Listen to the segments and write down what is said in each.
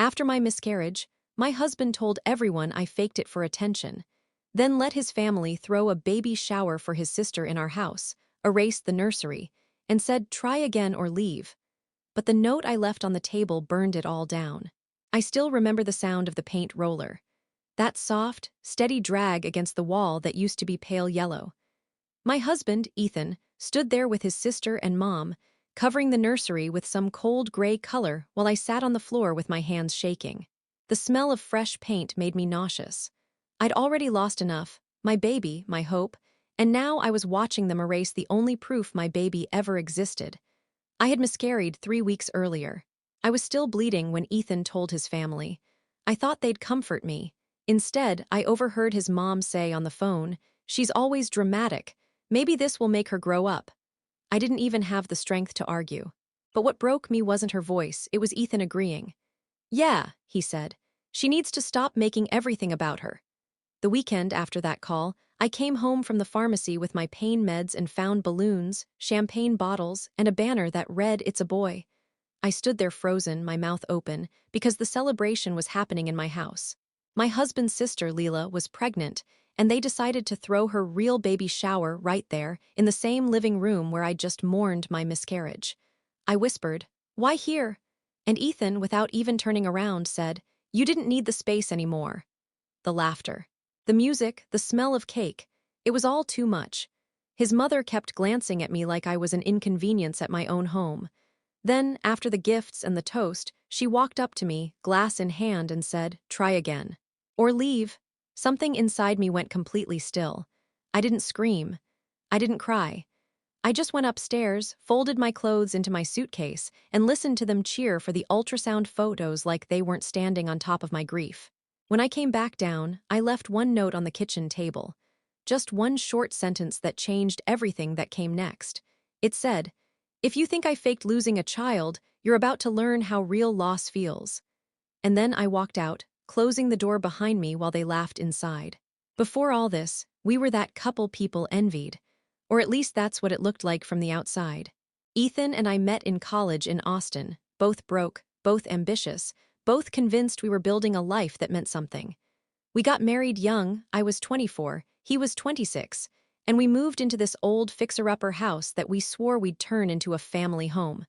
After my miscarriage, my husband told everyone I faked it for attention, then let his family throw a baby shower for his sister in our house, erased the nursery, and said try again or leave. But the note I left on the table burned it all down. I still remember the sound of the paint roller. That soft, steady drag against the wall that used to be pale yellow. My husband, Ethan, stood there with his sister and mom, covering the nursery with some cold gray color while I sat on the floor with my hands shaking. The smell of fresh paint made me nauseous. I'd already lost enough, my baby, my hope, and now I was watching them erase the only proof my baby ever existed. I had miscarried 3 weeks earlier. I was still bleeding when Ethan told his family. I thought they'd comfort me. Instead, I overheard his mom say on the phone, "She's always dramatic. Maybe this will make her grow up." I didn't even have the strength to argue. But what broke me wasn't her voice, it was Ethan agreeing. "Yeah," he said. "She needs to stop making everything about her." The weekend after that call, I came home from the pharmacy with my pain meds and found balloons, champagne bottles, and a banner that read, "It's a boy." I stood there frozen, my mouth open, because the celebration was happening in my house. My husband's sister, Leela, was pregnant, and they decided to throw her real baby shower right there, in the same living room where I'd just mourned my miscarriage. I whispered, "Why here?" And Ethan, without even turning around, said, "You didn't need the space anymore." The laughter. The music, the smell of cake. It was all too much. His mother kept glancing at me like I was an inconvenience at my own home. Then, after the gifts and the toast, she walked up to me, glass in hand, and said, "Try again. Or leave." Something inside me went completely still. I didn't scream. I didn't cry. I just went upstairs, folded my clothes into my suitcase, and listened to them cheer for the ultrasound photos like they weren't standing on top of my grief. When I came back down, I left one note on the kitchen table. Just one short sentence that changed everything that came next. It said, "If you think I faked losing a child, you're about to learn how real loss feels." And then I walked out, closing the door behind me while they laughed inside. Before all this, we were that couple people envied. Or at least that's what it looked like from the outside. Ethan and I met in college in Austin, both broke, both ambitious, both convinced we were building a life that meant something. We got married young, I was 24, he was 26, and we moved into this old fixer-upper house that we swore we'd turn into a family home.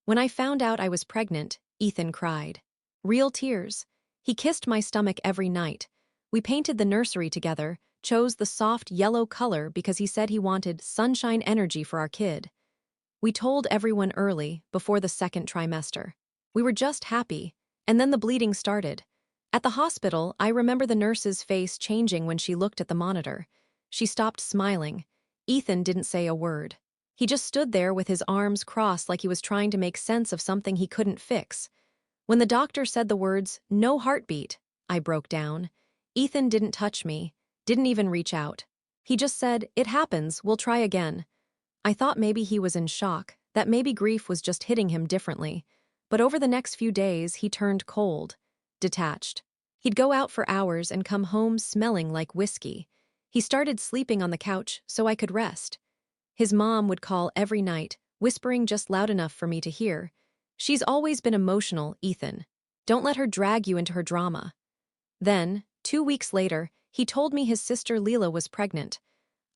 When I found out I was pregnant, Ethan cried. Real tears. He kissed my stomach every night. We painted the nursery together, chose the soft yellow color because he said he wanted sunshine energy for our kid. We told everyone early, before the second trimester. We were just happy, and then the bleeding started. At the hospital, I remember the nurse's face changing when she looked at the monitor. She stopped smiling. Ethan didn't say a word. He just stood there with his arms crossed like he was trying to make sense of something he couldn't fix. When the doctor said the words, "No heartbeat," I broke down. Ethan didn't touch me, didn't even reach out. He just said, "It happens, we'll try again." I thought maybe he was in shock, that maybe grief was just hitting him differently. But over the next few days, he turned cold, detached. He'd go out for hours and come home smelling like whiskey. He started sleeping on the couch so I could rest. His mom would call every night, whispering just loud enough for me to hear. "She's always been emotional, Ethan. Don't let her drag you into her drama." Then, 2 weeks later, he told me his sister Leela was pregnant.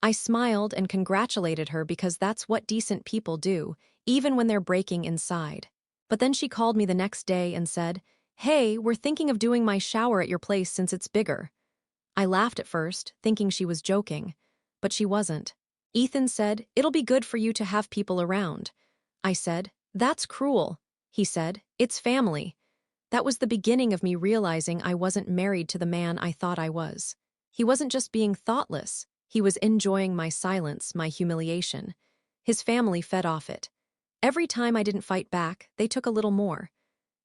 I smiled and congratulated her because that's what decent people do, even when they're breaking inside. But then she called me the next day and said, "Hey, we're thinking of doing my shower at your place since it's bigger." I laughed at first, thinking she was joking, but she wasn't. Ethan said, "It'll be good for you to have people around." I said, "That's cruel." He said, "It's family." That was the beginning of me realizing I wasn't married to the man I thought I was. He wasn't just being thoughtless. He was enjoying my silence, my humiliation. His family fed off it. Every time I didn't fight back, they took a little more.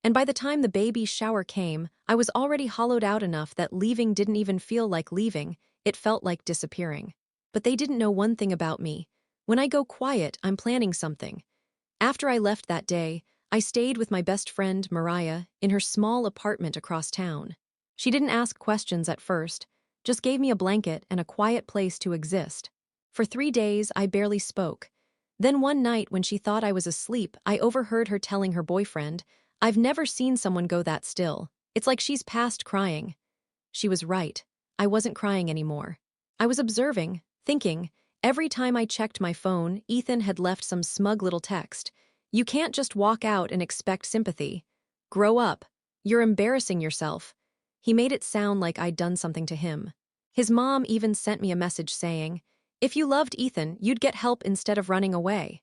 And by the time the baby shower came, I was already hollowed out enough that leaving didn't even feel like leaving, it felt like disappearing. But they didn't know one thing about me. When I go quiet, I'm planning something. After I left that day, I stayed with my best friend, Mariah, in her small apartment across town. She didn't ask questions at first, just gave me a blanket and a quiet place to exist. For 3 days, I barely spoke. Then one night when she thought I was asleep, I overheard her telling her boyfriend, I've never seen someone go that still. It's like she's past crying. She was right. I wasn't crying anymore. I was observing, thinking. Every time I checked my phone, Ethan had left some smug little text. You can't just walk out and expect sympathy. Grow up. You're embarrassing yourself. He made it sound like I'd done something to him. His mom even sent me a message saying, if you loved Ethan, you'd get help instead of running away.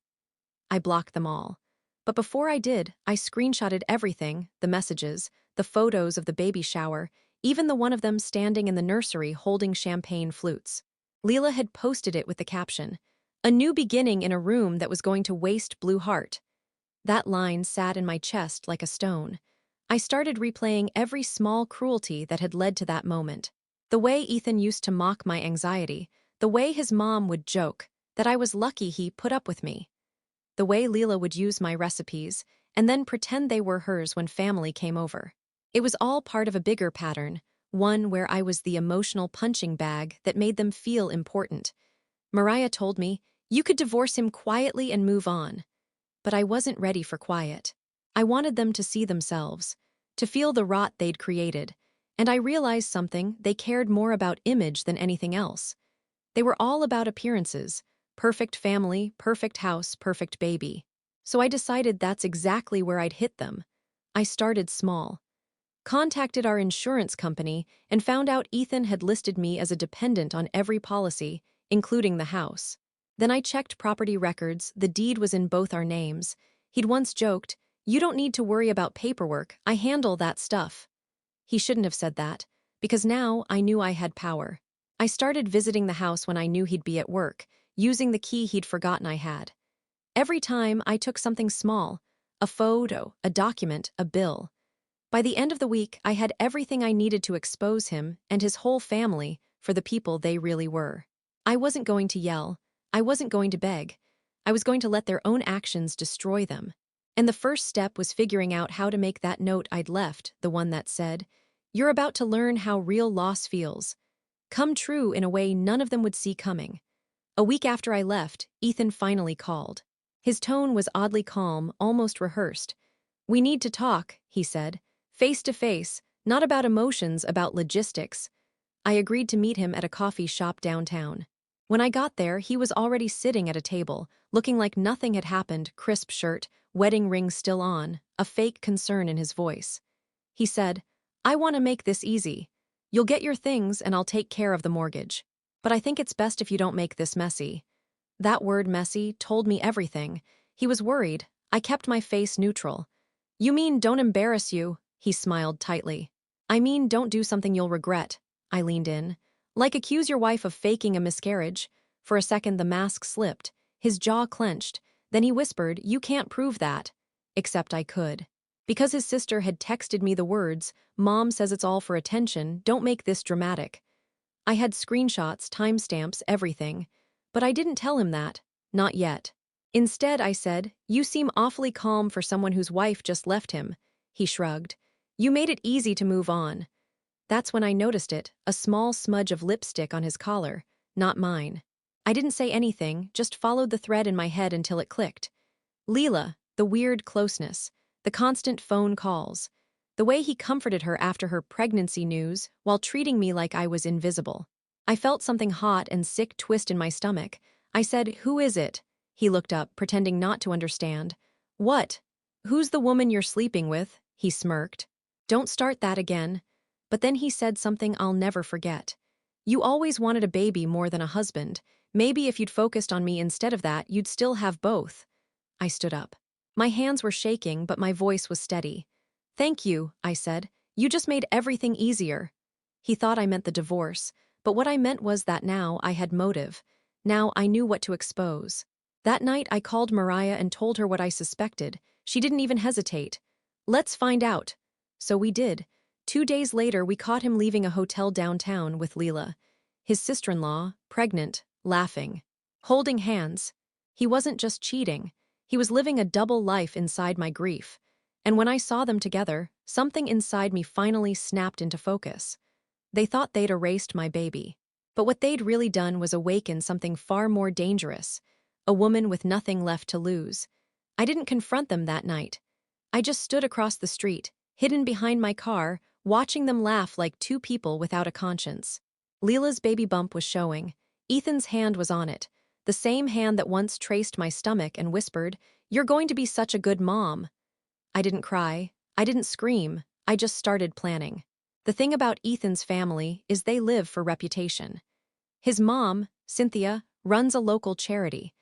I blocked them all. But before I did, I screenshotted everything, the messages, the photos of the baby shower, even the one of them standing in the nursery holding champagne flutes. Leela had posted it with the caption, "A new beginning in a room that was going to waste blue heart." That line sat in my chest like a stone. I started replaying every small cruelty that had led to that moment. The way Ethan used to mock my anxiety, the way his mom would joke that I was lucky he put up with me, the way Leela would use my recipes and then pretend they were hers when family came over. It was all part of a bigger pattern, one where I was the emotional punching bag that made them feel important. Mariah told me, you could divorce him quietly and move on. But I wasn't ready for quiet. I wanted them to see themselves, to feel the rot they'd created, and I realized something: they cared more about image than anything else. They were all about appearances: perfect family, perfect house, perfect baby. So I decided that's exactly where I'd hit them. I started small. Contacted our insurance company and found out Ethan had listed me as a dependent on every policy, including the house. Then I checked property records. The deed was in both our names. He'd once joked, "You don't need to worry about paperwork, I handle that stuff." He shouldn't have said that, because now I knew I had power. I started visiting the house when I knew he'd be at work, using the key he'd forgotten I had. Every time I took something small, a photo, a document, a bill. By the end of the week, I had everything I needed to expose him and his whole family for the people they really were. I wasn't going to yell. I wasn't going to beg. I was going to let their own actions destroy them. And the first step was figuring out how to make that note I'd left, the one that said, "You're about to learn how real loss feels," come true in a way none of them would see coming. A week after I left, Ethan finally called. His tone was oddly calm, almost rehearsed. "We need to talk," he said. "Face to face, not about emotions, about logistics." I agreed to meet him at a coffee shop downtown. When I got there, he was already sitting at a table, looking like nothing had happened: crisp shirt, wedding ring still on, a fake concern in his voice. He said, "I want to make this easy. You'll get your things and I'll take care of the mortgage. But I think it's best if you don't make this messy." That word, messy, told me everything. He was worried. I kept my face neutral. "You mean don't embarrass you?" He smiled tightly. "I mean don't do something you'll regret." I leaned in. "Like accuse your wife of faking a miscarriage." For a second the mask slipped. His jaw clenched. Then he whispered, "You can't prove that." Except I could. Because his sister had texted me the words, "Mom says it's all for attention, don't make this dramatic." I had screenshots, timestamps, everything. But I didn't tell him that. Not yet. Instead, I said, "You seem awfully calm for someone whose wife just left him." He shrugged. "You made it easy to move on." That's when I noticed it, a small smudge of lipstick on his collar, not mine. I didn't say anything, just followed the thread in my head until it clicked. Leela, the weird closeness, the constant phone calls, the way he comforted her after her pregnancy news while treating me like I was invisible. I felt something hot and sick twist in my stomach. I said, "Who is it?" He looked up, pretending not to understand. "What? Who's the woman you're sleeping with?" He smirked. "Don't start that again." But then he said something I'll never forget. "You always wanted a baby more than a husband. Maybe if you'd focused on me instead of that, you'd still have both." I stood up. My hands were shaking, but my voice was steady. "Thank you," I said. "You just made everything easier." He thought I meant the divorce, but what I meant was that now I had motive. Now I knew what to expose. That night I called Mariah and told her what I suspected. She didn't even hesitate. "Let's find out." So we did. 2 days later, we caught him leaving a hotel downtown with Leela. His sister-in-law, pregnant, laughing, holding hands. He wasn't just cheating. He was living a double life inside my grief. And when I saw them together, something inside me finally snapped into focus. They thought they'd erased my baby. But what they'd really done was awaken something far more dangerous, a woman with nothing left to lose. I didn't confront them that night. I just stood across the street, hidden behind my car, watching them laugh like two people without a conscience. Leela's baby bump was showing. Ethan's hand was on it, the same hand that once traced my stomach and whispered, "You're going to be such a good mom." I didn't cry. I didn't scream. I just started planning. The thing about Ethan's family is they live for reputation. His mom, Cynthia, runs a local charity.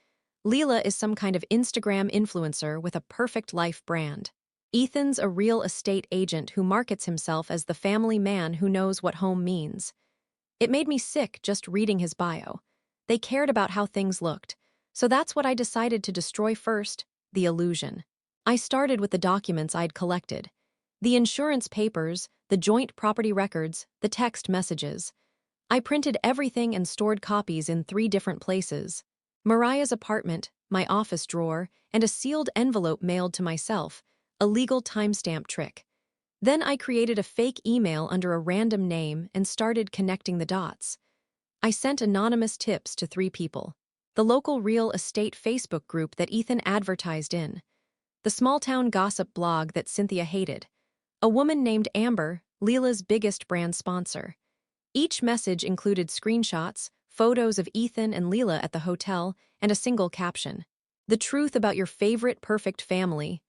Leela is some kind of Instagram influencer with a perfect life brand. Ethan's a real estate agent who markets himself as the family man who knows what home means. It made me sick just reading his bio. They cared about how things looked. So that's what I decided to destroy first, the illusion. I started with the documents I'd collected. The insurance papers, the joint property records, the text messages. I printed everything and stored copies in 3 different places. Mariah's apartment, my office drawer, and a sealed envelope mailed to myself, a legal timestamp trick. Then I created a fake email under a random name and started connecting the dots. I sent anonymous tips to 3 people. The local real estate Facebook group that Ethan advertised in. The small-town gossip blog that Cynthia hated. A woman named Amber, Leela's biggest brand sponsor. Each message included screenshots, photos of Ethan and Leela at the hotel, and a single caption. The truth about your favorite perfect family.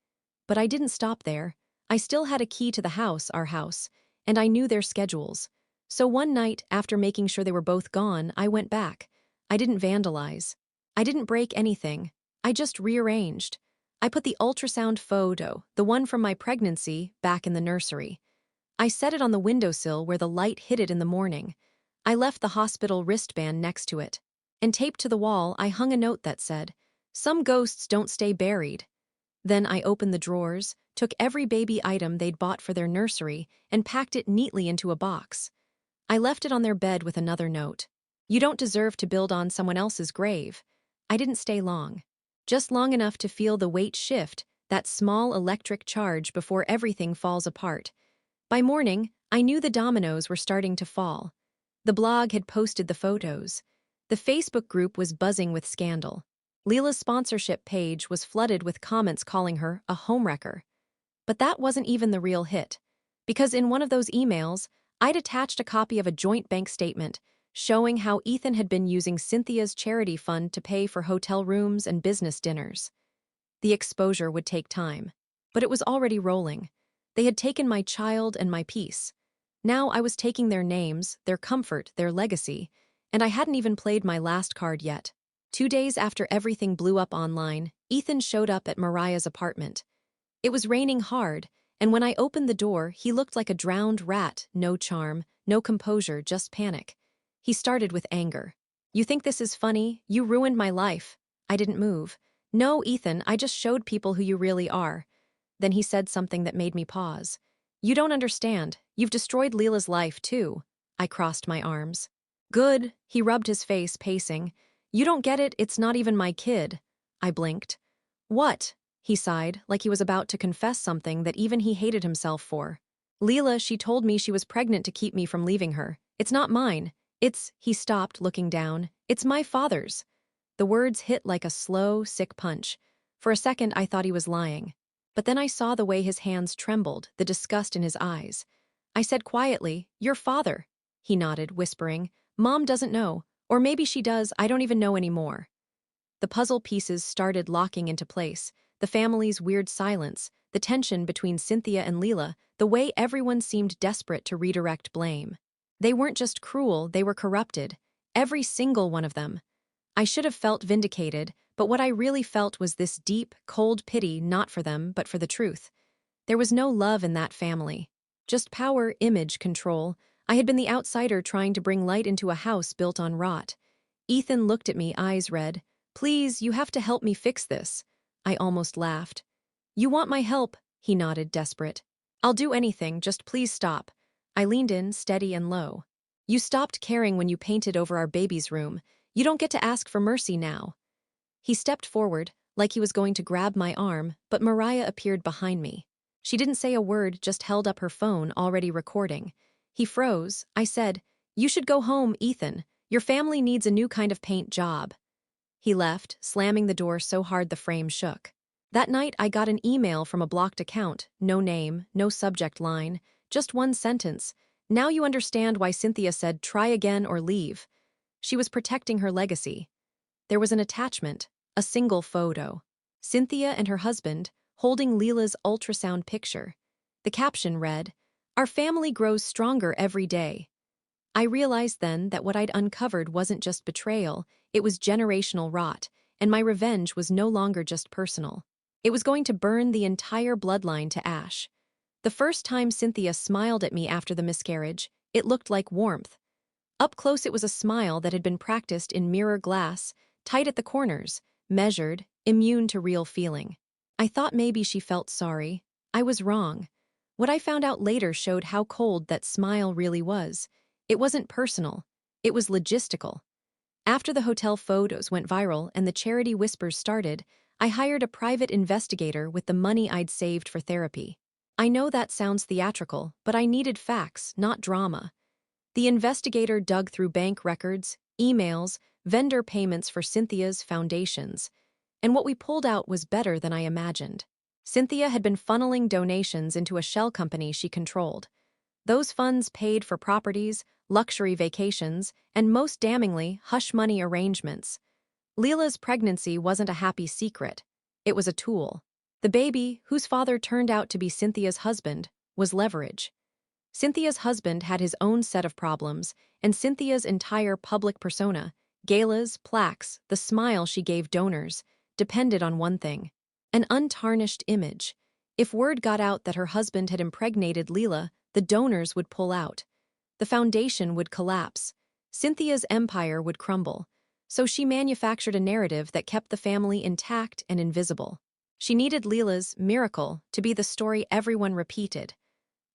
But I didn't stop there. I still had a key to the house, our house, and I knew their schedules. So one night, after making sure they were both gone, I went back. I didn't vandalize. I didn't break anything. I just rearranged. I put the ultrasound photo, the one from my pregnancy, back in the nursery. I set it on the windowsill where the light hit it in the morning. I left the hospital wristband next to it. And taped to the wall, I hung a note that said, "Some ghosts don't stay buried." Then I opened the drawers, took every baby item they'd bought for their nursery, and packed it neatly into a box. I left it on their bed with another note. "You don't deserve to build on someone else's grave." I didn't stay long. Just long enough to feel the weight shift, that small electric charge before everything falls apart. By morning, I knew the dominoes were starting to fall. The blog had posted the photos. The Facebook group was buzzing with scandal. Leela's sponsorship page was flooded with comments calling her a homewrecker. But that wasn't even the real hit. Because in one of those emails, I'd attached a copy of a joint bank statement showing how Ethan had been using Cynthia's charity fund to pay for hotel rooms and business dinners. The exposure would take time. But it was already rolling. They had taken my child and my peace. Now I was taking their names, their comfort, their legacy, and I hadn't even played my last card yet. 2 days after everything blew up online, Ethan showed up at Mariah's apartment. It was raining hard, and when I opened the door, he looked like a drowned rat, no charm, no composure, just panic. He started with anger. "You think this is funny? You ruined my life." I didn't move. "No, Ethan, I just showed people who you really are." Then he said something that made me pause. "You don't understand. You've destroyed Leela's life, too." I crossed my arms. "Good." He rubbed his face, pacing. "You don't get it, it's not even my kid." I blinked. "What?" He sighed, like he was about to confess something that even he hated himself for. "Leela, she told me she was pregnant to keep me from leaving her. It's not mine. He stopped, looking down. "It's my father's." The words hit like a slow, sick punch. For a second, I thought he was lying. But then I saw the way his hands trembled, the disgust in his eyes. I said quietly, "Your father." He nodded, whispering, "Mom doesn't know. Or maybe she does, I don't even know anymore." The puzzle pieces started locking into place. The family's weird silence, the tension between Cynthia and Leela, the way everyone seemed desperate to redirect blame. They weren't just cruel, they were corrupted. Every single one of them. I should have felt vindicated, but what I really felt was this deep, cold pity not for them, but for the truth. There was no love in that family. Just power, image, control. I had been the outsider trying to bring light into a house built on rot. Ethan looked at me, eyes red. "Please, you have to help me fix this." I almost laughed. "You want my help?" He nodded, desperate. "I'll do anything, just please stop." I leaned in, steady and low. "You stopped caring when you painted over our baby's room. You don't get to ask for mercy now." He stepped forward, like he was going to grab my arm, but Mariah appeared behind me. She didn't say a word, just held up her phone, already recording. He froze. I said, "You should go home, Ethan. Your family needs a new kind of paint job." He left, slamming the door so hard the frame shook. That night, I got an email from a blocked account. No name, no subject line, just one sentence. Now you understand why Cynthia said try again or leave. She was protecting her legacy. There was an attachment, a single photo. Cynthia and her husband, holding Leela's ultrasound picture. The caption read, "Our family grows stronger every day." I realized then that what I'd uncovered wasn't just betrayal, it was generational rot, and my revenge was no longer just personal. It was going to burn the entire bloodline to ash. The first time Cynthia smiled at me after the miscarriage, it looked like warmth. Up close it was a smile that had been practiced in mirror glass, tight at the corners, measured, immune to real feeling. I thought maybe she felt sorry. I was wrong. What I found out later showed how cold that smile really was. It wasn't personal. It was logistical. After the hotel photos went viral and the charity whispers started, I hired a private investigator with the money I'd saved for therapy. I know that sounds theatrical, but I needed facts, not drama. The investigator dug through bank records, emails, vendor payments for Cynthia's foundations, and what we pulled out was better than I imagined. Cynthia had been funneling donations into a shell company she controlled. Those funds paid for properties, luxury vacations, and most damningly, hush-money arrangements. Leela's pregnancy wasn't a happy secret. It was a tool. The baby, whose father turned out to be Cynthia's husband, was leverage. Cynthia's husband had his own set of problems, and Cynthia's entire public persona, galas, plaques, the smile she gave donors, depended on one thing: an untarnished image. If word got out that her husband had impregnated Leela, the donors would pull out. The foundation would collapse. Cynthia's empire would crumble. So she manufactured a narrative that kept the family intact and invisible. She needed Leela's miracle to be the story everyone repeated.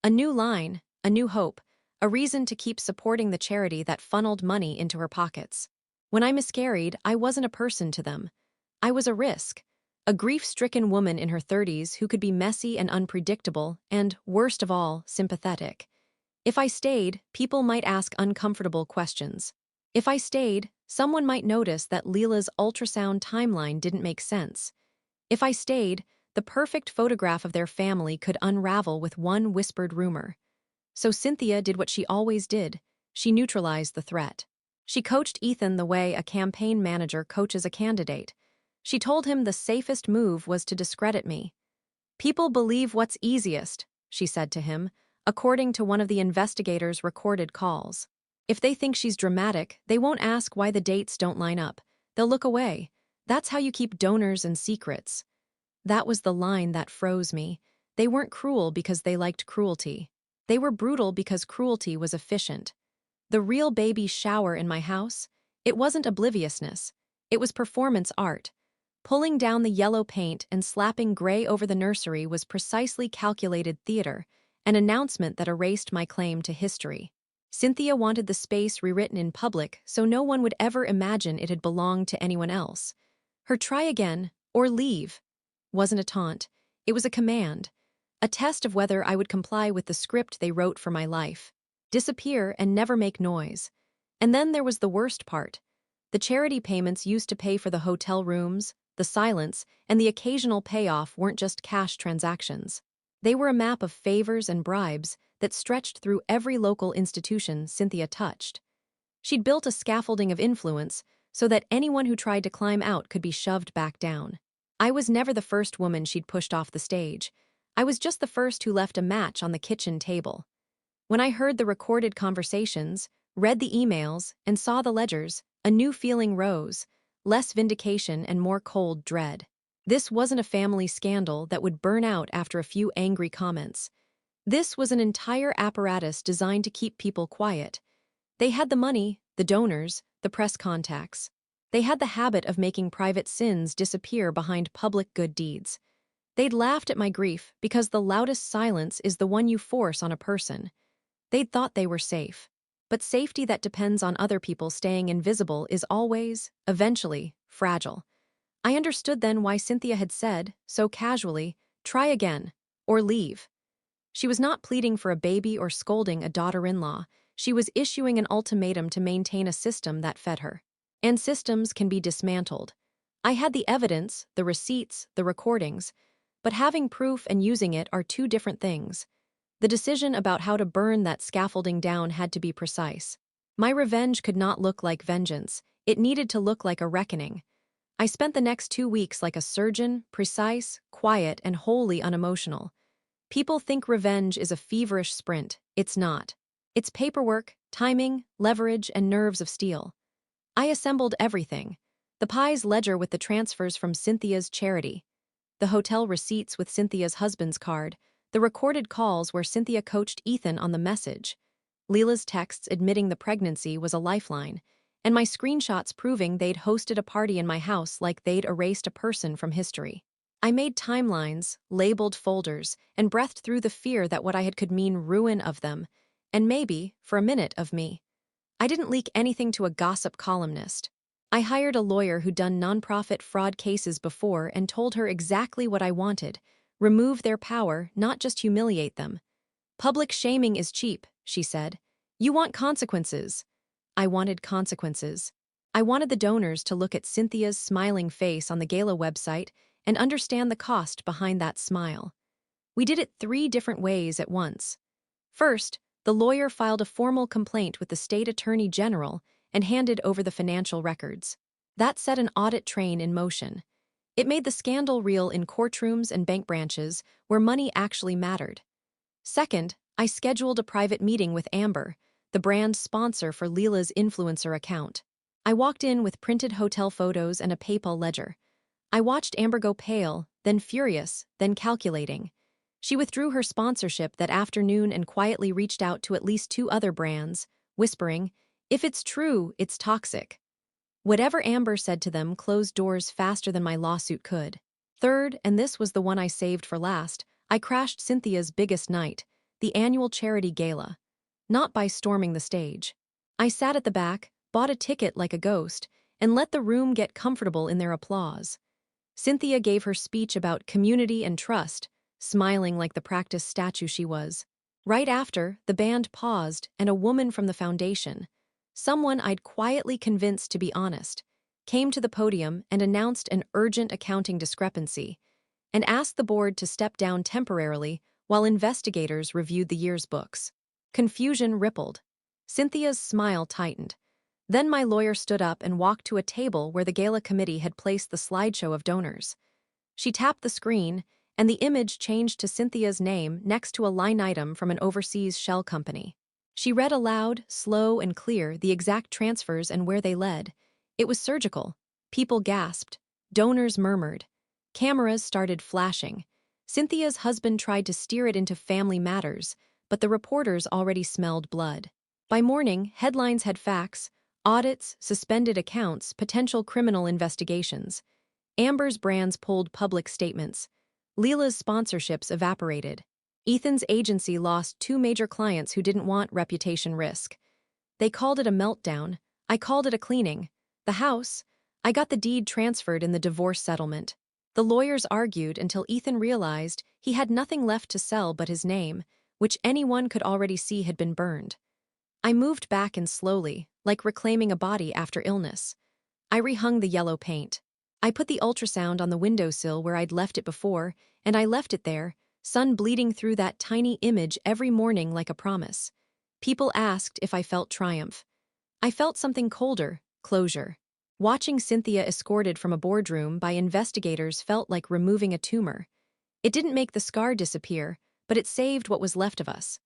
A new line, a new hope, a reason to keep supporting the charity that funneled money into her pockets. When I miscarried, I wasn't a person to them. I was a risk. A grief-stricken woman in her 30s who could be messy and unpredictable and, worst of all, sympathetic. If I stayed, people might ask uncomfortable questions. If I stayed, someone might notice that Leela's ultrasound timeline didn't make sense. If I stayed, the perfect photograph of their family could unravel with one whispered rumor. So Cynthia did what she always did. She neutralized the threat. She coached Ethan the way a campaign manager coaches a candidate. She told him the safest move was to discredit me. "People believe what's easiest," she said to him, according to one of the investigators' recorded calls. "If they think she's dramatic, they won't ask why the dates don't line up. They'll look away. That's how you keep donors and secrets." That was the line that froze me. They weren't cruel because they liked cruelty. They were brutal because cruelty was efficient. The real baby shower in my house, it wasn't obliviousness. It was performance art. Pulling down the yellow paint and slapping gray over the nursery was precisely calculated theater, an announcement that erased my claim to history. Cynthia wanted the space rewritten in public so no one would ever imagine it had belonged to anyone else. Her "try again" or "leave" wasn't a taunt, it was a command, a test of whether I would comply with the script they wrote for my life. Disappear and never make noise. And then there was the worst part. The charity payments used to pay for the hotel rooms, the silence, and the occasional payoff weren't just cash transactions. They were a map of favors and bribes that stretched through every local institution Cynthia touched. She'd built a scaffolding of influence so that anyone who tried to climb out could be shoved back down. I was never the first woman she'd pushed off the stage. I was just the first who left a match on the kitchen table. When I heard the recorded conversations, read the emails, and saw the ledgers, a new feeling rose, less vindication and more cold dread. This wasn't a family scandal that would burn out after a few angry comments. This was an entire apparatus designed to keep people quiet. They had the money, the donors, the press contacts. They had the habit of making private sins disappear behind public good deeds. They'd laughed at my grief because the loudest silence is the one you force on a person. They'd thought they were safe. But safety that depends on other people staying invisible is always, eventually, fragile. I understood then why Cynthia had said, so casually, "Try again," or "leave." She was not pleading for a baby or scolding a daughter-in-law. She was issuing an ultimatum to maintain a system that fed her. And systems can be dismantled. I had the evidence, the receipts, the recordings, but having proof and using it are two different things. The decision about how to burn that scaffolding down had to be precise. My revenge could not look like vengeance. It needed to look like a reckoning. I spent the next 2 weeks like a surgeon, precise, quiet, and wholly unemotional. People think revenge is a feverish sprint. It's not. It's paperwork, timing, leverage, and nerves of steel. I assembled everything. The Pi's ledger with the transfers from Cynthia's charity, the hotel receipts with Cynthia's husband's card, the recorded calls where Cynthia coached Ethan on the message. Leela's texts admitting the pregnancy was a lifeline, and my screenshots proving they'd hosted a party in my house like they'd erased a person from history. I made timelines, labeled folders, and breathed through the fear that what I had could mean ruin of them, and maybe, for a minute, of me. I didn't leak anything to a gossip columnist. I hired a lawyer who'd done nonprofit fraud cases before and told her exactly what I wanted: remove their power, not just humiliate them. Public shaming is cheap, she said. You want consequences. I wanted consequences. I wanted the donors to look at Cynthia's smiling face on the gala website and understand the cost behind that smile. We did it 3 different ways at once. First, the lawyer filed a formal complaint with the state attorney general and handed over the financial records. That set an audit train in motion. It made the scandal real in courtrooms and bank branches where money actually mattered. Second, I scheduled a private meeting with Amber, the brand sponsor for Leela's influencer account. I walked in with printed hotel photos and a PayPal ledger. I watched Amber go pale, then furious, then calculating. She withdrew her sponsorship that afternoon and quietly reached out to at least 2 other brands, whispering, "If it's true, it's toxic." Whatever Amber said to them closed doors faster than my lawsuit could. Third, and this was the one I saved for last, I crashed Cynthia's biggest night, the annual charity gala. Not by storming the stage. I sat at the back, bought a ticket like a ghost, and let the room get comfortable in their applause. Cynthia gave her speech about community and trust, smiling like the practiced statue she was. Right after, the band paused, and a woman from the foundation, someone I'd quietly convinced to be honest, came to the podium and announced an urgent accounting discrepancy, and asked the board to step down temporarily while investigators reviewed the year's books. Confusion rippled. Cynthia's smile tightened. Then my lawyer stood up and walked to a table where the gala committee had placed the slideshow of donors. She tapped the screen, and the image changed to Cynthia's name next to a line item from an overseas shell company. She read aloud, slow and clear, the exact transfers and where they led. It was surgical. People gasped. Donors murmured. Cameras started flashing. Cynthia's husband tried to steer it into family matters, but the reporters already smelled blood. By morning, headlines had facts: audits, suspended accounts, potential criminal investigations. Amber's brands pulled public statements. Leela's sponsorships evaporated. Ethan's agency lost 2 major clients who didn't want reputation risk. They called it a meltdown. I called it a cleaning. The house, I got the deed transferred in the divorce settlement. The lawyers argued until Ethan realized he had nothing left to sell but his name, which anyone could already see had been burned. I moved back in slowly, like reclaiming a body after illness. I rehung the yellow paint. I put the ultrasound on the windowsill where I'd left it before, and I left it there, sun bleeding through that tiny image every morning like a promise. People asked if I felt triumph. I felt something colder: closure. Watching Cynthia escorted from a boardroom by investigators felt like removing a tumor. It didn't make the scar disappear, but it saved what was left of us.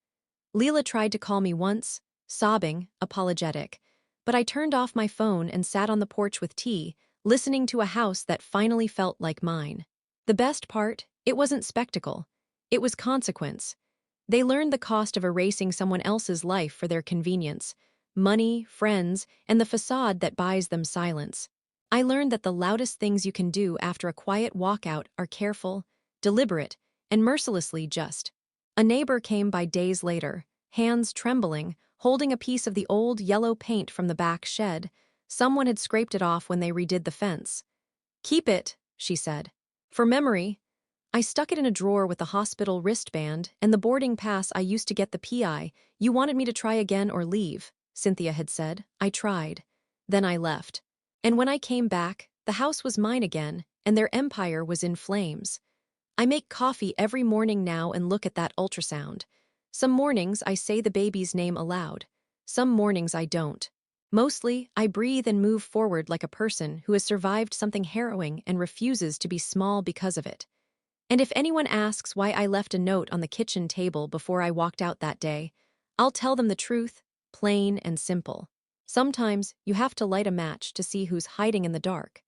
Leela tried to call me once, sobbing, apologetic, but I turned off my phone and sat on the porch with tea, listening to a house that finally felt like mine. The best part, it wasn't spectacle. It was consequence. They learned the cost of erasing someone else's life for their convenience: money, friends, and the facade that buys them silence. I learned that the loudest things you can do after a quiet walkout are careful, deliberate, and mercilessly just. A neighbor came by days later, hands trembling, holding a piece of the old yellow paint from the back shed. Someone had scraped it off when they redid the fence. "Keep it," she said. "For memory." I stuck it in a drawer with the hospital wristband and the boarding pass I used to get the PI. "You wanted me to try again or leave," Cynthia had said. I tried. Then I left. And when I came back, The house was mine again, and their empire was in flames. I make coffee every morning now and look at that ultrasound. Some mornings I say the baby's name aloud. Some mornings I don't. Mostly, I breathe and move forward like a person who has survived something harrowing and refuses to be small because of it. And if anyone asks why I left a note on the kitchen table before I walked out that day, I'll tell them the truth, plain and simple. Sometimes you have to light a match to see who's hiding in the dark.